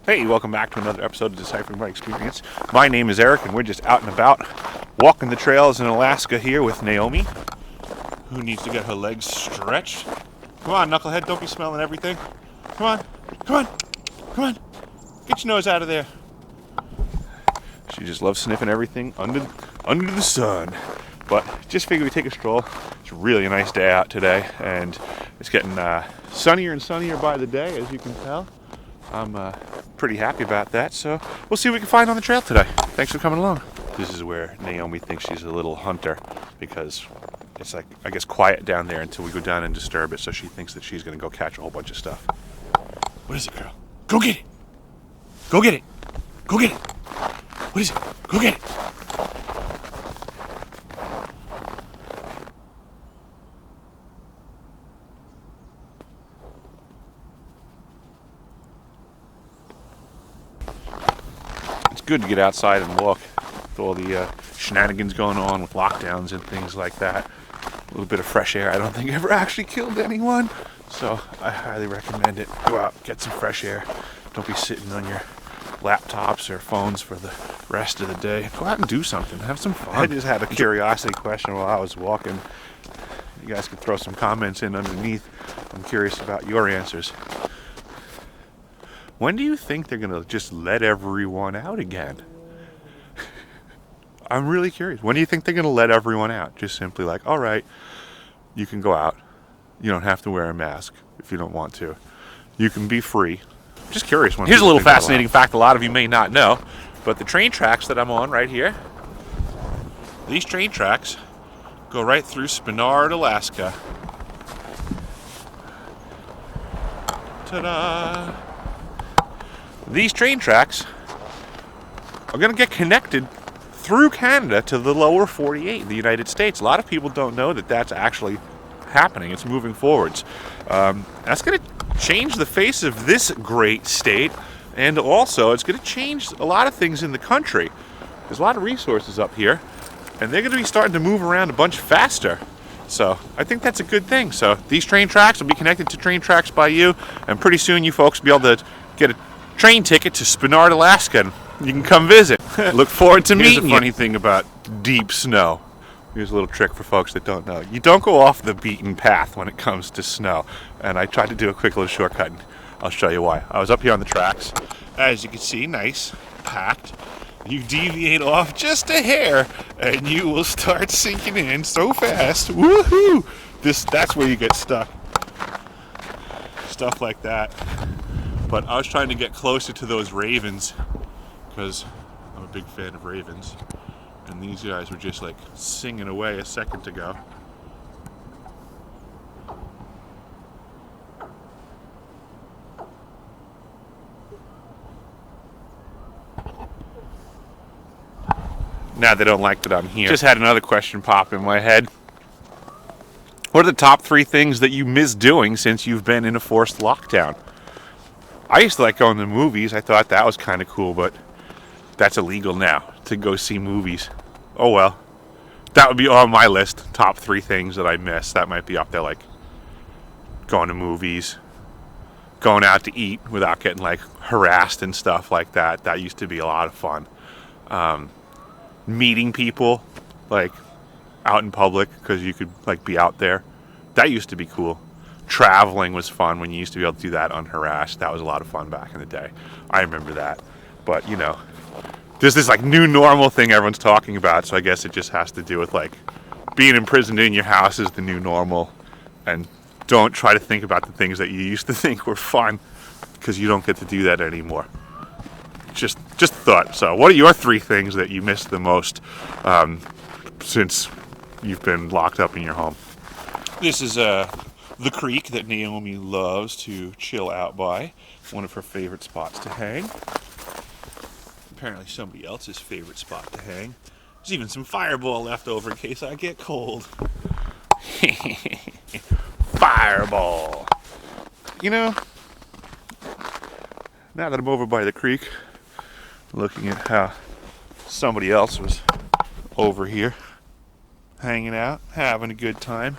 Hey, welcome back to another episode of Deciphering My Experience. My name is Eric, and we're just out and about walking the trails in Alaska here with Naomi, who needs to get her legs stretched. Come on, knucklehead, don't be smelling everything. Come on, come on, come on. Get your nose out of there. She just loves sniffing everything under the sun. But just figured we'd take a stroll. It's really a nice day out today, and it's getting sunnier and sunnier by the day, as you can tell. I'm pretty happy about that, so we'll see what we can find on the trail today. Thanks for coming along. This is where Naomi thinks she's a little hunter, because it's like, I guess, quiet down there until we go down and disturb it, so she thinks that she's going to go catch a whole bunch of stuff. What is it, girl? Go get it! Go get it! Go get it! What is it? Go get it! It's good to get outside and walk with all the shenanigans going on with lockdowns and things like that. A little bit of fresh air. I don't think ever actually killed anyone, so I highly recommend it. Go out, get some fresh air. Don't be sitting on your laptops or phones for the rest of the day. Go out and do something. Have some fun. I just had a curiosity question while I was walking. You guys can throw some comments in underneath. I'm curious about your answers. When do you think they're going to just let everyone out again? I'm really curious. When do you think they're going to let everyone out? Just simply like, all right, you can go out. You don't have to wear a mask if you don't want to. You can be free. I'm just curious. Here's a little fascinating fact a lot of you may not know, but the train tracks that I'm on right here, these train tracks go right through Spenard, Alaska. Ta-da! These train tracks are going to get connected through Canada to the lower 48, the United States. A lot of people don't know that that's actually happening. It's moving forwards. That's going to change the face of this great state, and also it's going to change a lot of things in the country. There's a lot of resources up here, and they're going to be starting to move around a bunch faster. So I think that's a good thing. So these train tracks will be connected to train tracks by you, and pretty soon you folks will be able to get a train ticket to Spenard, Alaska, and you can come visit. Look forward to meeting you. Here's a funny thing about deep snow. Here's a little trick for folks that don't know. You don't go off the beaten path when it comes to snow. And I tried to do a quick little shortcut, and I'll show you why. I was up here on the tracks. As you can see, nice, packed. You deviate off just a hair, and you will start sinking in so fast. Woohoo! That's where you get stuck. Stuff like that. But I was trying to get closer to those ravens, because I'm a big fan of ravens. And these guys were just like singing away a second ago. Now they don't like that I'm here. Just had another question pop in my head. What are the top 3 things that you miss doing since you've been in a forced lockdown? I used to like going to the movies. I thought that was kind of cool, but that's illegal now to go see movies. Oh well. That would be on my list. Top 3 things that I miss. That might be up there, like going to movies, going out to eat without getting like harassed and stuff like that. That used to be a lot of fun. Meeting people like out in public because you could like be out there. That used to be cool. Traveling was fun when you used to be able to do that unharassed. That was a lot of fun back in the day. I remember that. But, you know, there's this like new normal thing everyone's talking about, so I guess it just has to do with like being imprisoned in your house is the new normal, and don't try to think about the things that you used to think were fun, because you don't get to do that anymore. Just thought. So what are your 3 things that you miss the most since you've been locked up in your home? This is the creek that Naomi loves to chill out by. One of her favorite spots to hang. Apparently somebody else's favorite spot to hang. There's even some Fireball left over in case I get cold. Fireball! You know, now that I'm over by the creek, looking at how somebody else was over here hanging out, having a good time,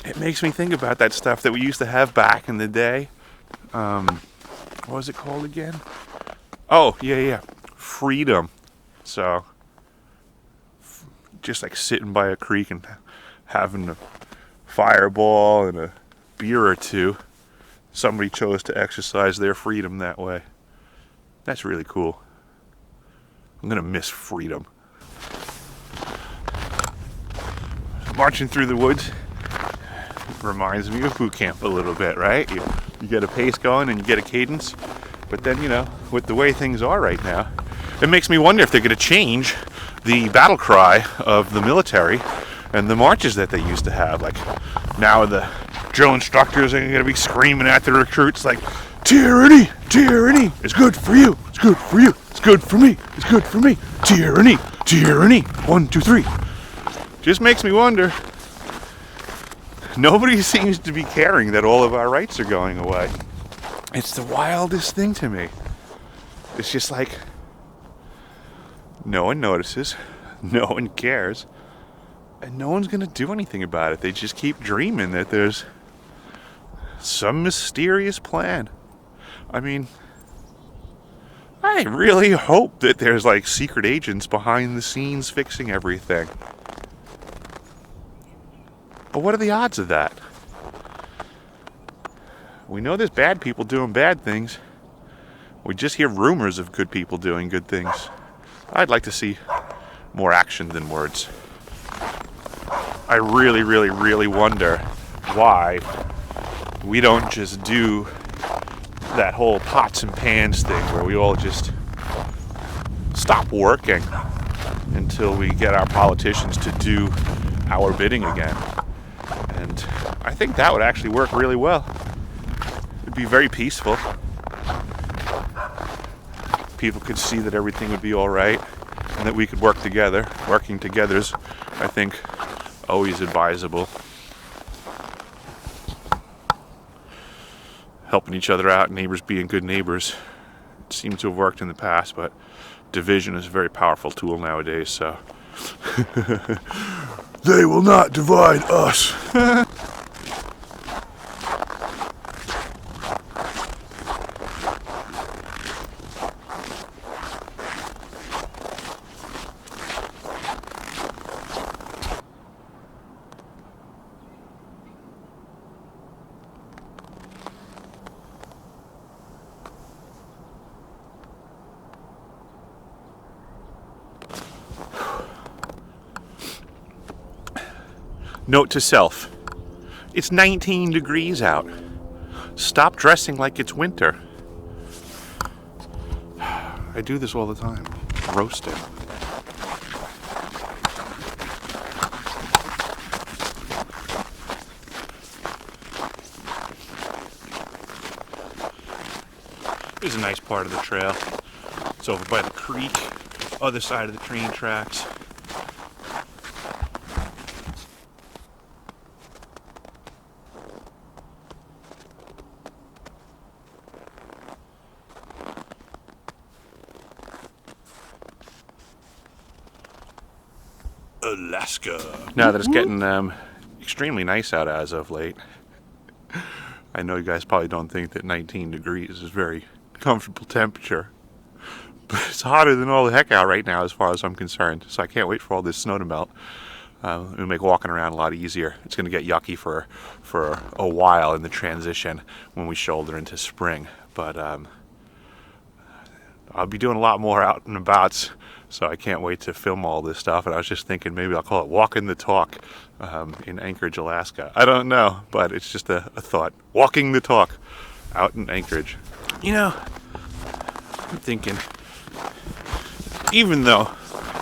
it makes me think about that stuff that we used to have back in the day. what was it called again? Oh, yeah. Freedom. So, just like sitting by a creek and having a fireball and a beer or two. Somebody chose to exercise their freedom that way. That's really cool. I'm gonna miss freedom. Marching through the woods reminds me of boot camp a little bit, right? You get a pace going and you get a cadence. But then, with the way things are right now, it makes me wonder if they're gonna change the battle cry of the military and the marches that they used to have. Like, now the drill instructors are going to be screaming at the recruits like, tyranny, tyranny is good for you, it's good for you, it's good for me, it's good for me, tyranny, tyranny, 1, 2, 3. Just makes me wonder. Nobody seems to be caring that all of our rights are going away. It's the wildest thing to me. It's just like, no one notices, no one cares, and no one's going to do anything about it. They just keep dreaming that there's some mysterious plan. I mean, I really hope that there's like secret agents behind the scenes fixing everything. But what are the odds of that? We know there's bad people doing bad things. We just hear rumors of good people doing good things. I'd like to see more action than words. I really, really, really wonder why we don't just do that whole pots and pans thing where we all just stop working until we get our politicians to do our bidding again. And I think that would actually work really well. It'd be very peaceful. People could see that everything would be all right and that we could work together. Working together is, I think, always advisable. Helping each other out, neighbors being good neighbors. It seems to have worked in the past, but division is a very powerful tool nowadays, so. They will not divide us. Note to self, it's 19 degrees out. Stop dressing like it's winter. I do this all the time. Roasting. Here's a nice part of the trail. It's over by the creek, other side of the train tracks. Alaska. Now that it's getting extremely nice out as of late, I know you guys probably don't think that 19 degrees is very comfortable temperature, but it's hotter than all the heck out right now as far as I'm concerned, so I can't wait for all this snow to melt. It'll make walking around a lot easier. It's going to get yucky for a while in the transition when we shoulder into spring, but I'll be doing a lot more out and abouts, so I can't wait to film all this stuff. And I was just thinking maybe I'll call it Walking the Talk in Anchorage, Alaska. I don't know, but it's just a thought. Walking the Talk out in Anchorage. You know, I'm thinking, even though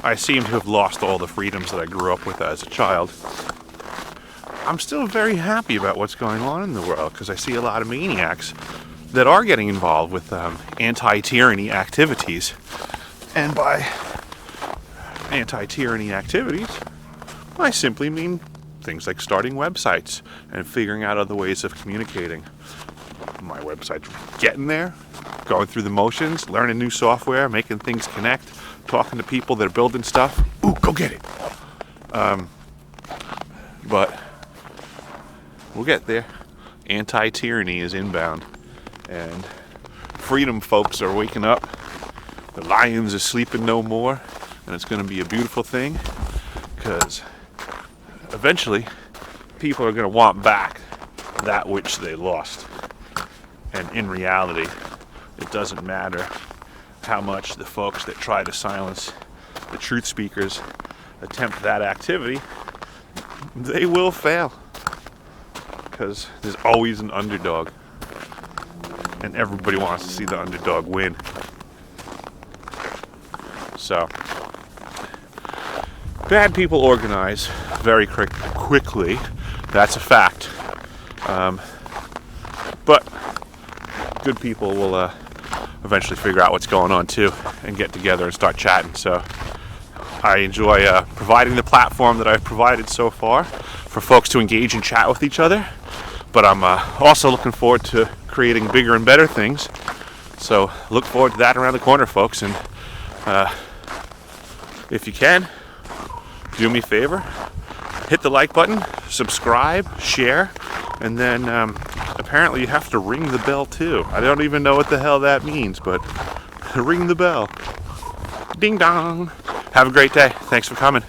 I seem to have lost all the freedoms that I grew up with as a child, I'm still very happy about what's going on in the world, because I see a lot of maniacs that are getting involved with anti-tyranny activities. And by anti-tyranny activities, I simply mean things like starting websites and figuring out other ways of communicating. My website's getting there, going through the motions, learning new software, making things connect, talking to people that are building stuff. Ooh, go get it. But we'll get there. Anti-tyranny is inbound, and freedom folks are waking up. The lions are sleeping no more, and it's going to be a beautiful thing, because eventually people are going to want back that which they lost. And in reality, it doesn't matter how much the folks that try to silence the truth speakers attempt that activity, they will fail, because there's always an underdog, and everybody wants to see the underdog win. So bad people organize very quickly, that's a fact, but good people will eventually figure out what's going on too and get together and start chatting. So I enjoy providing the platform that I've provided so far for folks to engage and chat with each other, but I'm also looking forward to creating bigger and better things. So look forward to that around the corner, folks. And if you can, do me a favor, hit the like button, subscribe, share, and then apparently you have to ring the bell too. I don't even know what the hell that means, but ring the bell. Ding dong. Have a great day. Thanks for coming.